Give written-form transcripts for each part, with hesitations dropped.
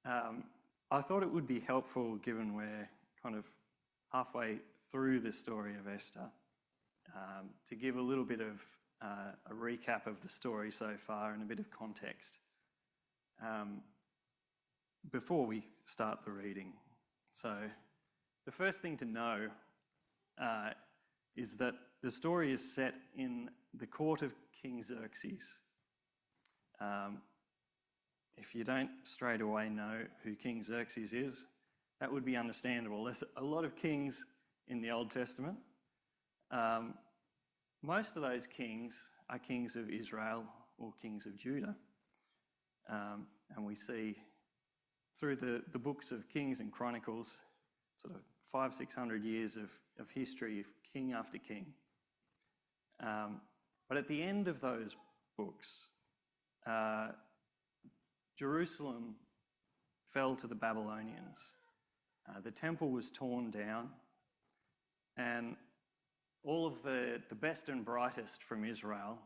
I thought it would be helpful, given we're kind of halfway through the story of Esther, to give a little bit of a recap of the story so far and a bit of context before we start the reading. So the first thing to know is that the story is set in the court of King Xerxes. If you don't straight away know who King Xerxes is, that would be understandable. There's a lot of kings in the Old Testament. Most of those kings are kings of Israel or kings of Judah. And we see through the books of Kings and Chronicles, sort of 500-600 years of history of king after king. But at the end of those books, Jerusalem fell to the Babylonians. The temple was torn down, and all of the best and brightest from Israel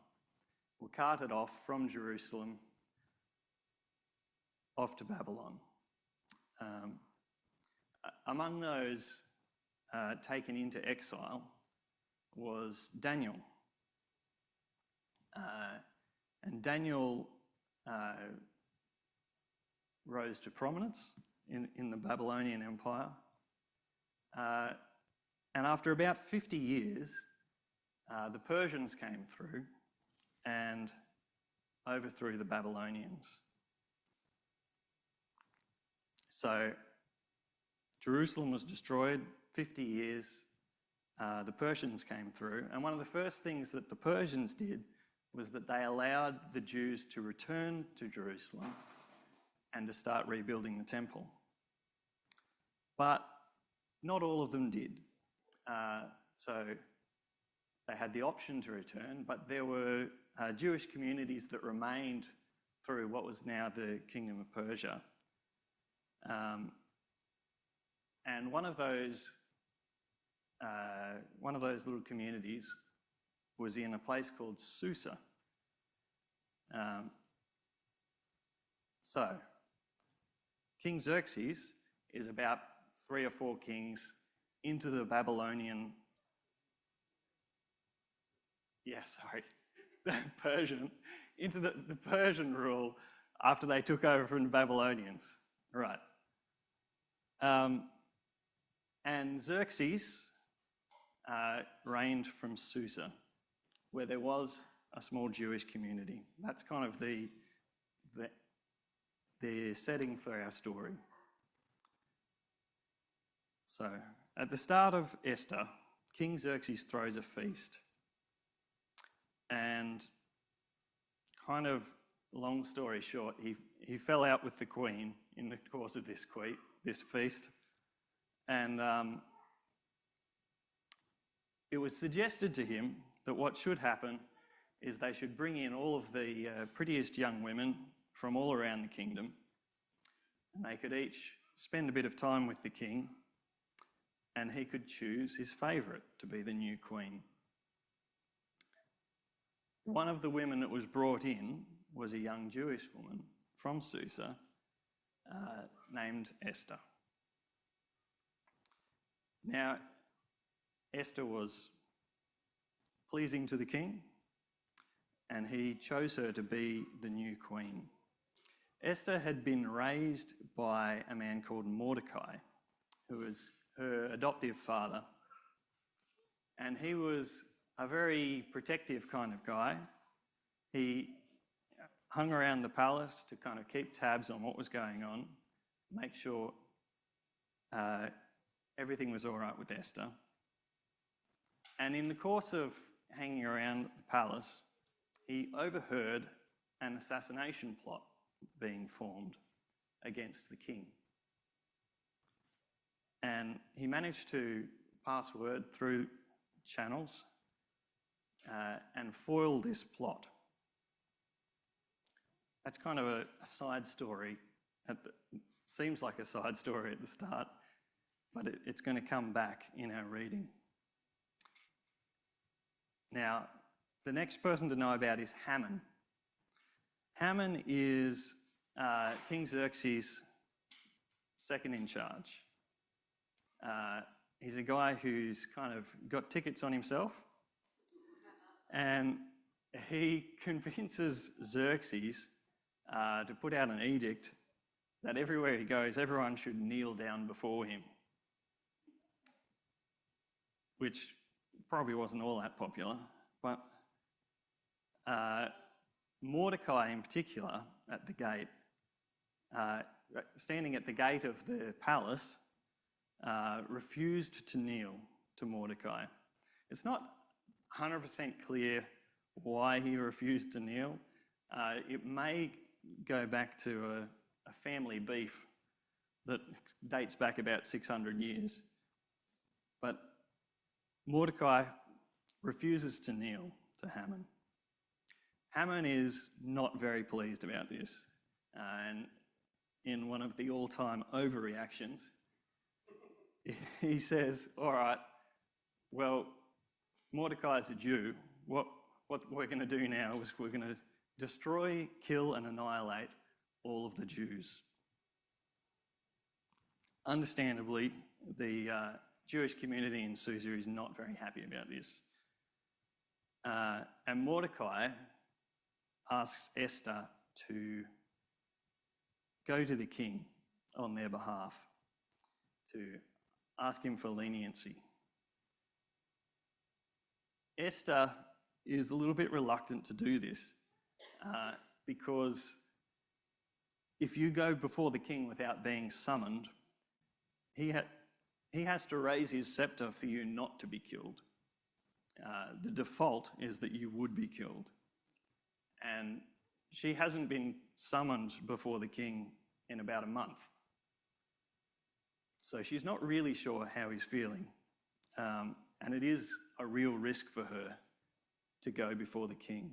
were carted off from Jerusalem off to Babylon. Among those taken into exile was Daniel. And Daniel rose to prominence in the Babylonian Empire. And after about 50 years, the Persians came through and overthrew the Babylonians. So Jerusalem was destroyed, 50 years, the Persians came through, and one of the first things that the Persians did was that they allowed the Jews to return to Jerusalem and to start rebuilding the temple. But not all of them did. So they had the option to return, but there were Jewish communities that remained through what was now the Kingdom of Persia. And one of those little communities was in a place called Susa. So King Xerxes is about 3 or 4 kings into the Babylonian, Persian, into the Persian rule after they took over from the Babylonians. Right. And Xerxes reigned from Susa, where there was a small Jewish community. That's kind of the setting for our story. So, at the start of Esther, King Xerxes throws a feast. And kind of long story short, he fell out with the queen in the course of this feast. And it was suggested to him that what should happen is they should bring in all of the prettiest young women from all around the kingdom, and they could each spend a bit of time with the king, and he could choose his favourite to be the new queen. One of the women that was brought in was a young Jewish woman from Susa named Esther. Now, Esther was pleasing to the king, and he chose her to be the new queen. Esther had been raised by a man called Mordecai, who was her adoptive father, and he was a very protective kind of guy. He hung around the palace to kind of keep tabs on what was going on, make sure everything was all right with Esther. And in the course of hanging around the palace, he overheard an assassination plot being formed against the king. And he managed to pass word through channels and foil this plot. That's kind of a side story. Seems like a side story at the start, but it's going to come back in our reading. Now, the next person to know about is Haman. Haman is King Xerxes' second in charge. He's a guy who's kind of got tickets on himself, and he convinces Xerxes to put out an edict that everywhere he goes, everyone should kneel down before him, which probably wasn't all that popular. But Mordecai in particular, at the gate, standing at the gate of the palace, refused to kneel to Mordecai. It's not 100% clear why he refused to kneel. It may go back to a family beef that dates back about 600 years. But Mordecai refuses to kneel to Haman. Haman is not very pleased about this. And in one of the all-time overreactions, he says, all right, well, Mordecai's a Jew. What we're going to do now is we're going to destroy, kill, and annihilate all of the Jews. Understandably, the Jewish community in Susa is not very happy about this. And Mordecai asks Esther to go to the king on their behalf, to ask him for leniency. Esther is a little bit reluctant to do this because if you go before the king without being summoned, he has to raise his scepter for you not to be killed. The default is that you would be killed. And she hasn't been summoned before the king in about a month. So she's not really sure how he's feeling. And it is a real risk for her to go before the king.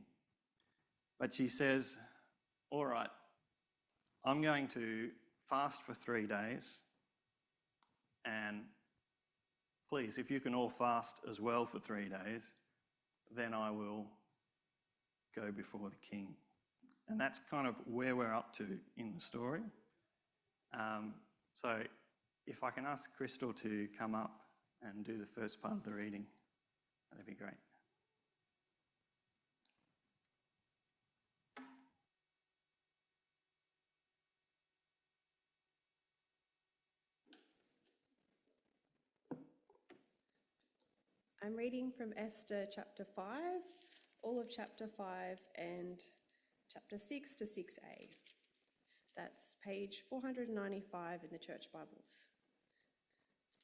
But she says, all right, I'm going to fast for 3 days. And please, if you can all fast as well for 3 days, then I will go before the king. And that's kind of where we're up to in the story. So if I can ask Crystal to come up and do the first part of the reading, that'd be great. I'm reading from Esther chapter 5, all of chapter 5 and chapter 6 to 6a. That's page 495 in the Church Bibles.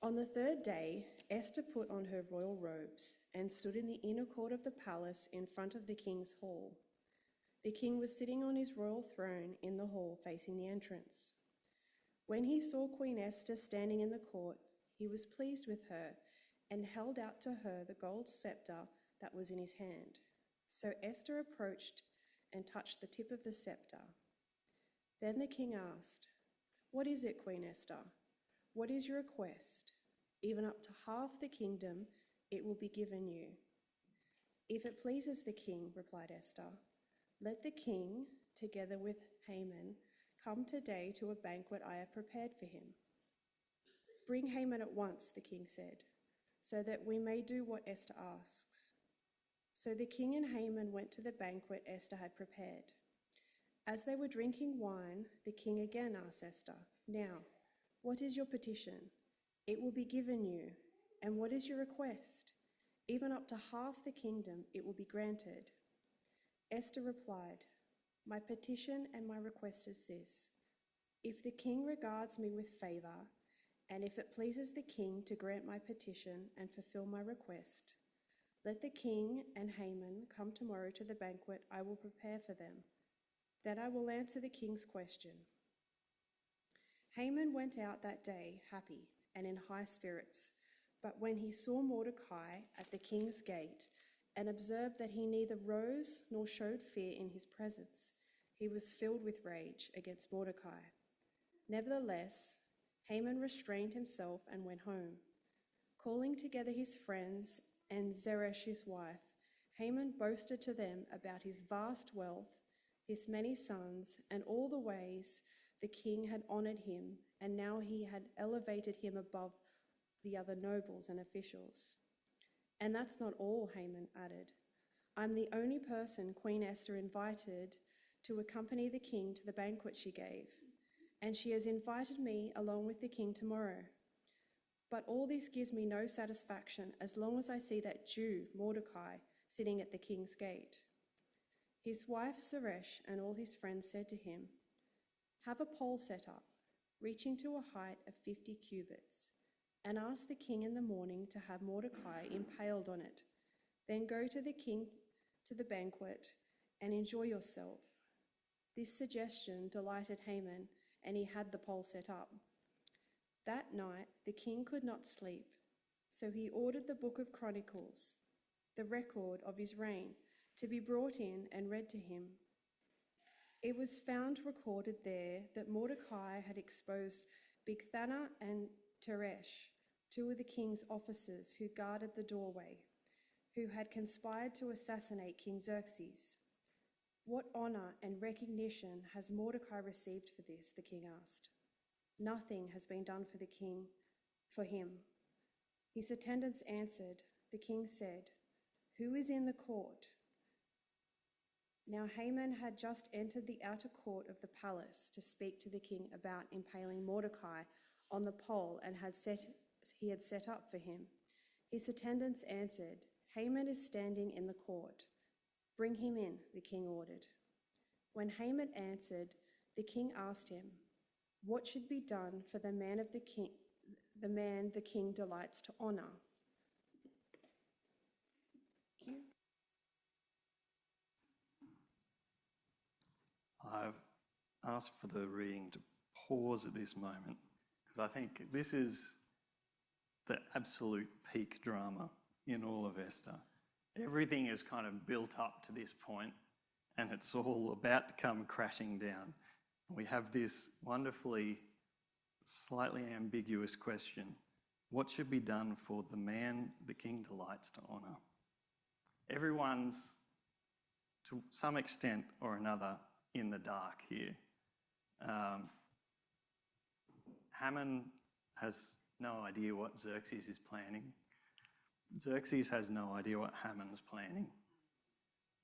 On the third day, Esther put on her royal robes and stood in the inner court of the palace in front of the king's hall. The king was sitting on his royal throne in the hall facing the entrance. When he saw Queen Esther standing in the court, he was pleased with her and held out to her the gold scepter that was in his hand. So Esther approached and touched the tip of the scepter. Then the king asked, "What is it, Queen Esther? What is your request? Even up to half the kingdom, it will be given you." "If it pleases the king," replied Esther, "let the king, together with Haman, come today to a banquet I have prepared for him." "Bring Haman at once," the king said, "so that we may do what Esther asks." So the king and Haman went to the banquet Esther had prepared. As they were drinking wine, the king again asked Esther, "Now, what is your petition? It will be given you. And what is your request? Even up to half the kingdom, it will be granted." Esther replied, "My petition and my request is this. If the king regards me with favor, and if it pleases the king to grant my petition and fulfill my request, let the king and Haman come tomorrow to the banquet I will prepare for them. Then I will answer the king's question." Haman went out that day happy and in high spirits, but when he saw Mordecai at the king's gate and observed that he neither rose nor showed fear in his presence, he was filled with rage against Mordecai. Nevertheless, Haman restrained himself and went home. Calling together his friends and Zeresh his wife, Haman boasted to them about his vast wealth, his many sons, and all the ways the king had honoured him, and now he had elevated him above the other nobles and officials. And that's not all, Haman added. I'm the only person Queen Esther invited to accompany the king to the banquet she gave, and she has invited me along with the king tomorrow. But all this gives me no satisfaction as long as I see that Jew, Mordecai, sitting at the king's gate. His wife Zeresh and all his friends said to him, have a pole set up, reaching to a height of 50 cubits, and ask the king in the morning to have Mordecai impaled on it. Then go to the king to the banquet and enjoy yourself. This suggestion delighted Haman, and he had the pole set up. That night the king could not sleep, so he ordered the book of Chronicles, the record of his reign, to be brought in and read to him. It was found recorded there that Mordecai had exposed Bigthana and Teresh, two of the king's officers who guarded the doorway, who had conspired to assassinate King Xerxes. What honor and recognition has Mordecai received for this? The king asked. Nothing has been done for him. His attendants answered. The king said, who is in the court? Now Haman had just entered the outer court of the palace to speak to the king about impaling Mordecai on the pole he had set up for him. His attendants answered, Haman is standing in the court. Bring him in, the king ordered. When Haman answered, the king asked him, what should be done for the man the king delights to honor? Thank you. I've asked for the reading to pause at this moment because I think this is the absolute peak drama in all of Esther. Everything is kind of built up to this point and it's all about to come crashing down. We have this wonderfully, slightly ambiguous question. What should be done for the man the king delights to honour? Everyone's, to some extent or another, in the dark here. Haman has no idea what Xerxes is planning. Xerxes has no idea what Haman's planning.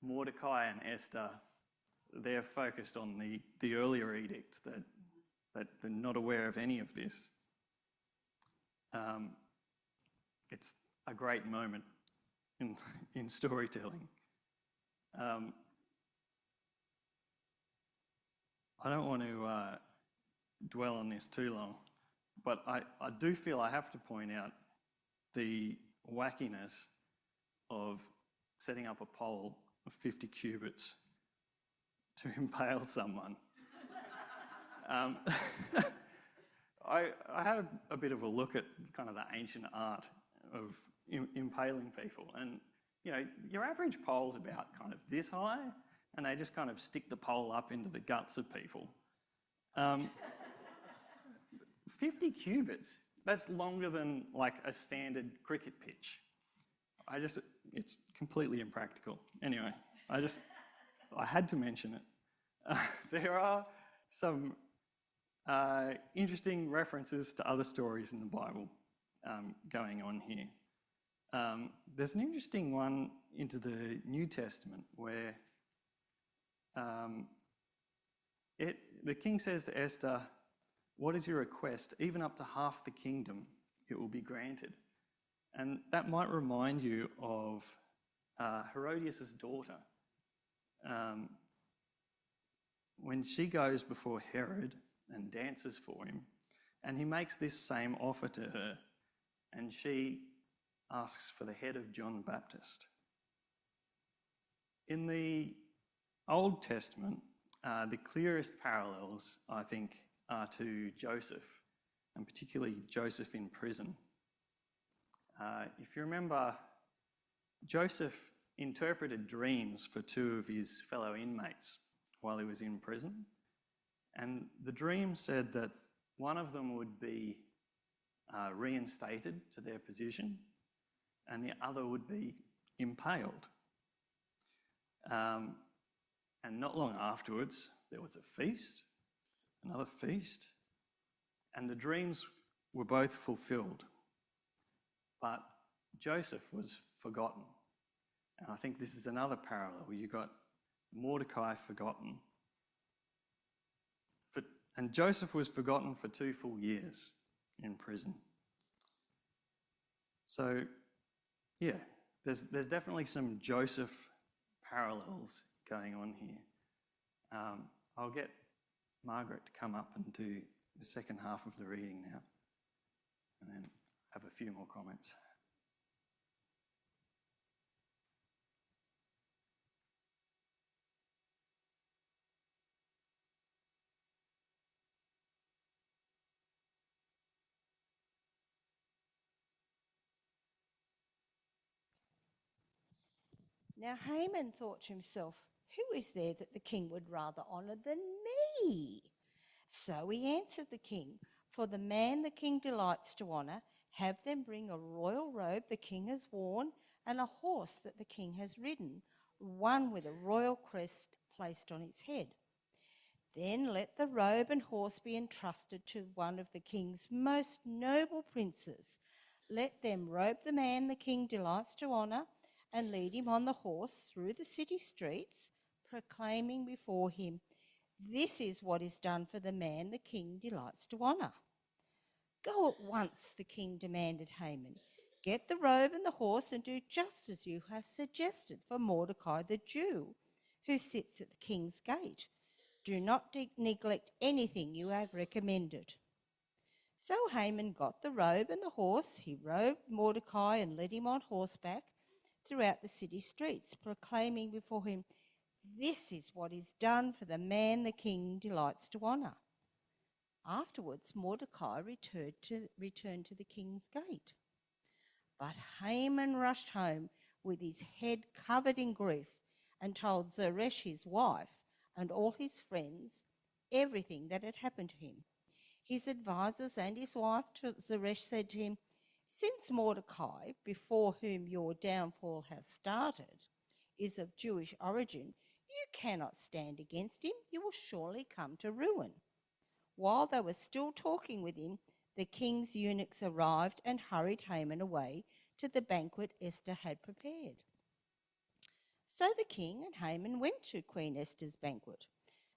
Mordecai and Esther, they're focused on the earlier edict that they're not aware of any of this. It's a great moment in storytelling. I don't want to dwell on this too long, but I do feel I have to point out the wackiness of setting up a pole of 50 cubits to impale someone. I had a bit of a look at kind of the ancient art of impaling people, and you know, your average pole's about kind of this high, and they just kind of stick the pole up into the guts of people. 50 cubits, that's longer than like a standard cricket pitch. It's completely impractical. Anyway, I had to mention it. There are some interesting references to other stories in the Bible going on here. There's an interesting one into the New Testament where the king says to Esther, what is your request? Even up to half the kingdom, it will be granted. And that might remind you of Herodias' daughter. When she goes before Herod and dances for him, and he makes this same offer to her, and she asks for the head of John the Baptist. In the Old Testament, the clearest parallels, I think, are to Joseph, and particularly Joseph in prison. If you remember, Joseph interpreted dreams for two of his fellow inmates while he was in prison, and the dream said that one of them would be reinstated to their position, and the other would be impaled. And not long afterwards, there was a feast, another feast, and the dreams were both fulfilled. But Joseph was forgotten. And I think this is another parallel. You got Mordecai forgotten. And Joseph was forgotten for 2 full years in prison. So, yeah, there's definitely some Joseph parallels going on here. I'll get Margaret to come up and do the second half of the reading now, and then have a few more comments. Now Haman thought to himself, "Who is there that the king would rather honour than me?" So he answered the king, "For the man the king delights to honour, have them bring a royal robe the king has worn, and a horse that the king has ridden, one with a royal crest placed on its head. Then let the robe and horse be entrusted to one of the king's most noble princes. Let them robe the man the king delights to honour, and lead him on the horse through the city streets, proclaiming before him, 'This is what is done for the man the king delights to honour.'" "Go at once," the king demanded Haman. "Get the robe and the horse and do just as you have suggested for Mordecai the Jew, who sits at the king's gate. Do not neglect anything you have recommended." So Haman got the robe and the horse. He robed Mordecai and led him on horseback throughout the city streets, proclaiming before him, "This is what is done for the man the king delights to honour." Afterwards, Mordecai returned to the king's gate. But Haman rushed home with his head covered in grief and told Zeresh, his wife, and all his friends everything that had happened to him. His advisers and his wife Zeresh said to him, "Since Mordecai, before whom your downfall has started, is of Jewish origin, you cannot stand against him. You will surely come to ruin." While they were still talking with him, the king's eunuchs arrived and hurried Haman away to the banquet Esther had prepared. So the king and Haman went to Queen Esther's banquet.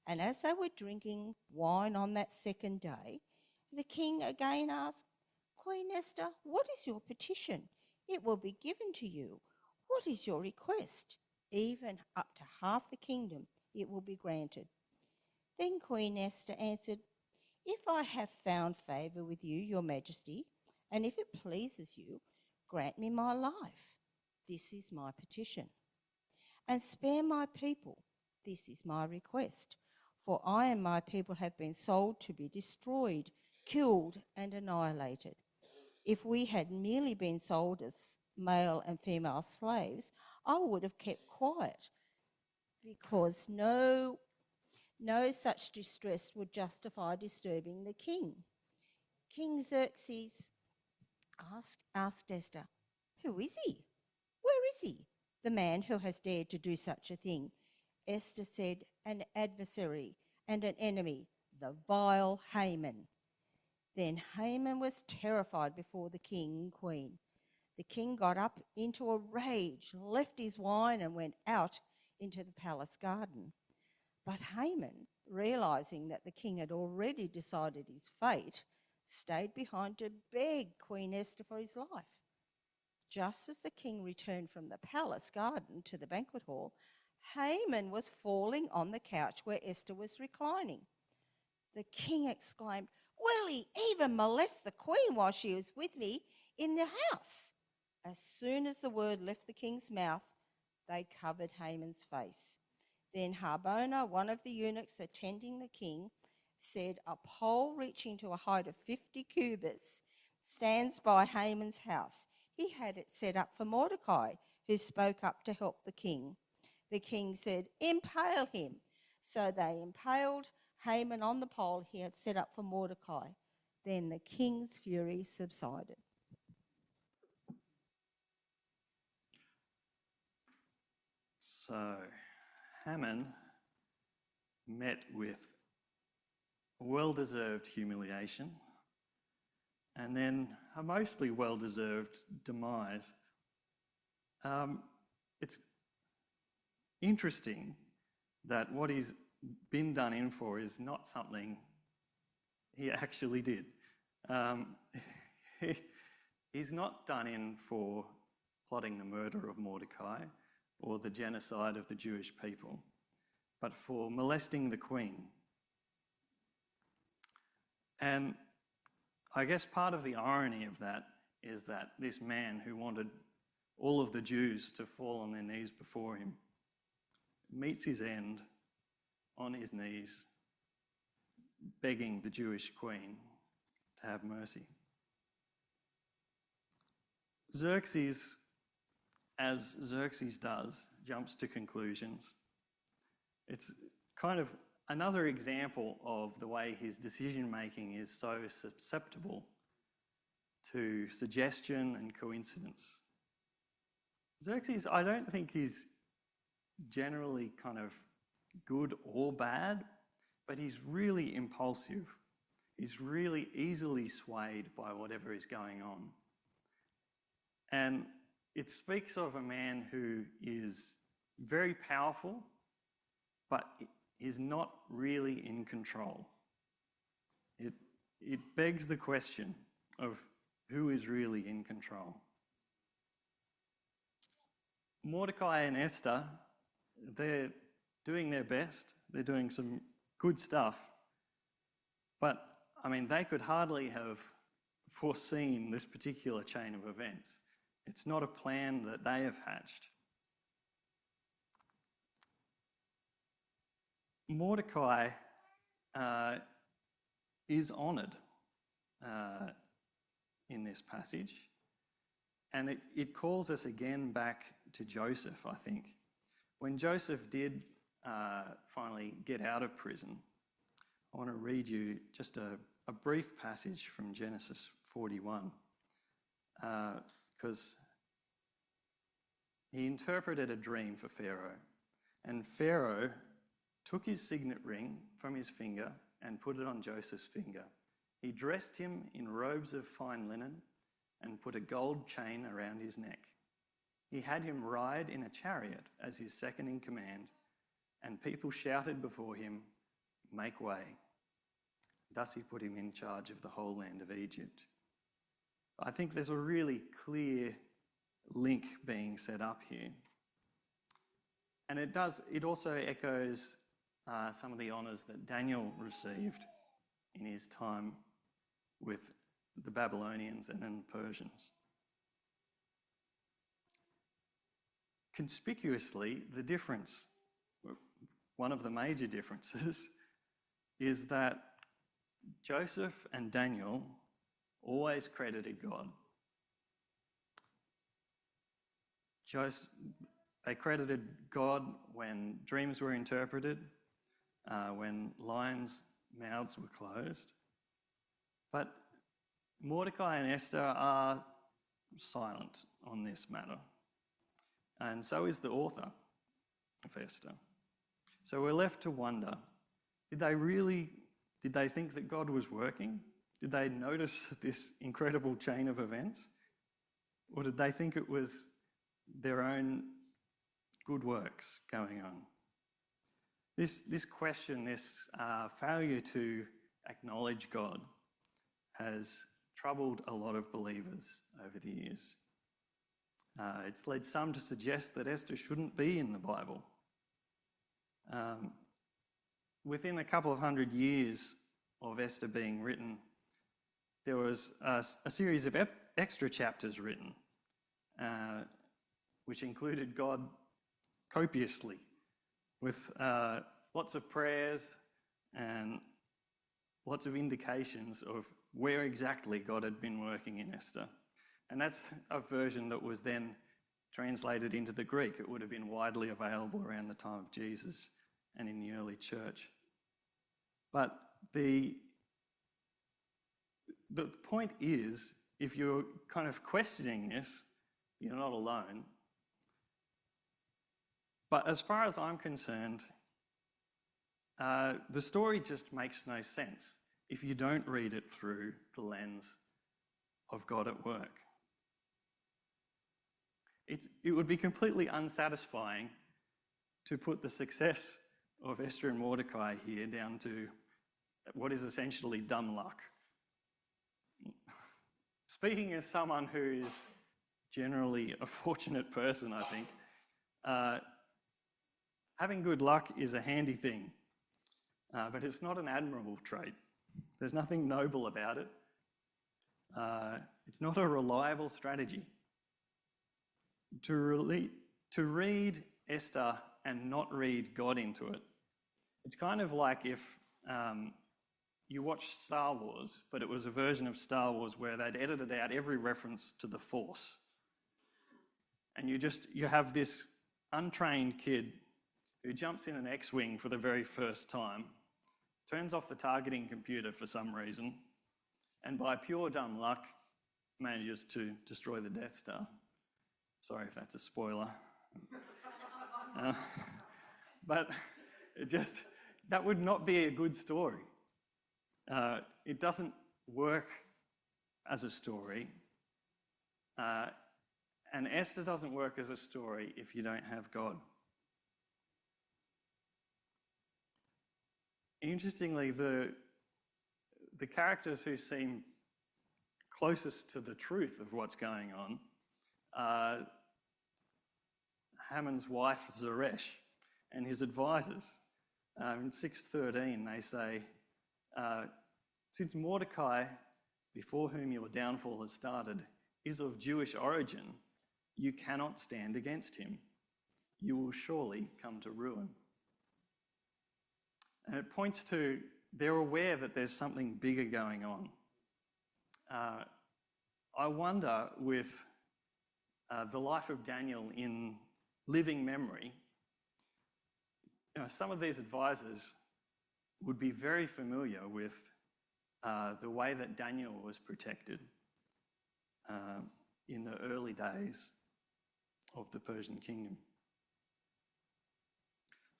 And as they were drinking wine on that second day, the king again asked, "Queen Esther, what is your petition? It will be given to you. What is your request? Even up to half the kingdom, it will be granted." Then Queen Esther answered, "If I have found favour with you, your majesty, and if it pleases you, grant me my life. This is my petition. And spare my people. This is my request. For I and my people have been sold to be destroyed, killed, and annihilated. If we had merely been sold as male and female slaves, I would have kept quiet, because no such distress would justify disturbing the king." King Xerxes asked Esther, "Who is he? Where is he, the man who has dared to do such a thing?" Esther said, "An adversary and an enemy, the vile Haman." Then Haman was terrified before the king and queen. The king got up into a rage, left his wine, and went out into the palace garden. But Haman, realising that the king had already decided his fate, stayed behind to beg Queen Esther for his life. Just as the king returned from the palace garden to the banquet hall, Haman was falling on the couch where Esther was reclining. The king exclaimed, "Will he even molest the queen while she is with me in the house?" As soon as the word left the king's mouth, they covered Haman's face. Then Harbona, one of the eunuchs attending the king, said, "A pole reaching to a height of 50 cubits stands by Haman's house. He had it set up for Mordecai, who spoke up to help the king." The king said, "Impale him." So they impaled Haman on the pole he had set up for Mordecai. Then the king's fury subsided. So Haman met with a well-deserved humiliation, and then a mostly well-deserved demise. It's interesting that what he's been done in for is not something he actually did. He's not done in for plotting the murder of Mordecai or the genocide of the Jewish people, but for molesting the queen. And I guess part of the irony of that is that this man who wanted all of the Jews to fall on their knees before him meets his end on his knees, begging the Jewish queen to have mercy. Xerxes, as Xerxes does, jumps to conclusions. It's kind of another example of the way his decision-making is so susceptible to suggestion and coincidence. Xerxes, I don't think he's generally kind of good or bad, but he's really impulsive. He's really easily swayed by whatever is going on. And it speaks of a man who is very powerful, but is not really in control. It begs the question of who is really in control. Mordecai and Esther, they're doing their best. They're doing some good stuff. But, I mean, they could hardly have foreseen this particular chain of events. It's not a plan that they have hatched. Mordecai is honoured in this passage, and it calls us again back to Joseph, I think. When Joseph did finally get out of prison, I want to read you just a brief passage from Genesis 41, because he interpreted a dream for Pharaoh, and Pharaoh took his signet ring from his finger and put it on Joseph's finger. He dressed him in robes of fine linen and put a gold chain around his neck. He had him ride in a chariot as his second in command, and people shouted before him, "Make way." Thus he put him in charge of the whole land of Egypt. I think there's a really clear link being set up here. And it also echoes some of the honours that Daniel received in his time with the Babylonians and then the Persians. Conspicuously, the difference, one of the major differences, is that Joseph and Daniel always credited God. They credited God when dreams were interpreted, when lions' mouths were closed. But Mordecai and Esther are silent on this matter. And so is the author of Esther. So we're left to wonder, did they think that God was working? Did they notice this incredible chain of events? Or did they think it was their own good works going on? This question, this failure to acknowledge God has troubled a lot of believers over the years. It's led some to suggest that Esther shouldn't be in the Bible. Within a couple of hundred years of Esther being written, there was a series of extra chapters written, which included God copiously, with lots of prayers and lots of indications of where exactly God had been working in Esther. And that's a version that was then translated into the Greek. It would have been widely available around the time of Jesus and in the early church. But the point is, if you're kind of questioning this, you're not alone. But as far as I'm concerned, the story just makes no sense if you don't read it through the lens of God at work. It would be completely unsatisfying to put the success of Esther and Mordecai here down to what is essentially dumb luck. Speaking as someone who is generally a fortunate person, I think, having good luck is a handy thing, but it's not an admirable trait. There's nothing noble about it. It's not a reliable strategy. To read Esther and not read God into it, it's kind of like if you watched Star Wars, but it was a version of Star Wars where they'd edited out every reference to the Force. And you have this untrained kid who jumps in an X-Wing for the very first time, turns off the targeting computer for some reason, and by pure dumb luck manages to destroy the Death Star. Sorry if that's a spoiler. But that would not be a good story. It doesn't work as a story. And Esther doesn't work as a story if you don't have God. Interestingly, the characters who seem closest to the truth of what's going on are Haman's wife Zeresh and his advisors. In 6:13 they say, since Mordecai, before whom your downfall has started, is of Jewish origin, you cannot stand against him. You will surely come to ruin. And it points to, they're aware that there's something bigger going on. I wonder, with the life of Daniel in living memory, some of these advisors would be very familiar with the way that Daniel was protected in the early days of the Persian kingdom.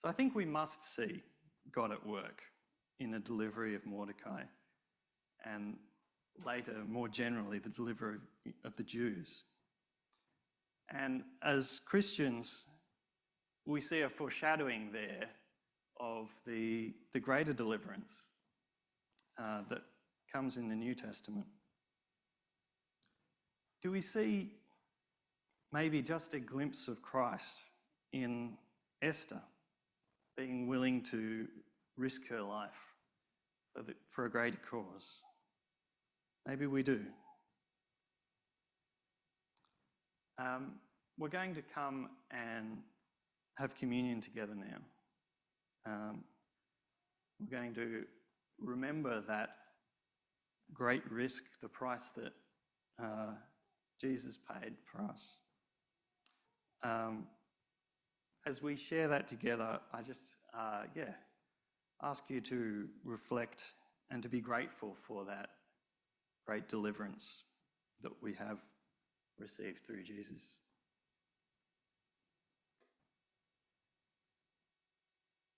So I think we must see God at work in the delivery of Mordecai and later, more generally, the delivery of the Jews. And as Christians, we see a foreshadowing there of the greater deliverance that comes in the New Testament. Do we see maybe just a glimpse of Christ in Esther, being willing to risk her life for a greater cause? Maybe we do. We're going to come and have communion together now. We're going to remember that great risk, the price that Jesus paid for us. As we share that together, I just, ask you to reflect and to be grateful for that great deliverance that we have received through Jesus.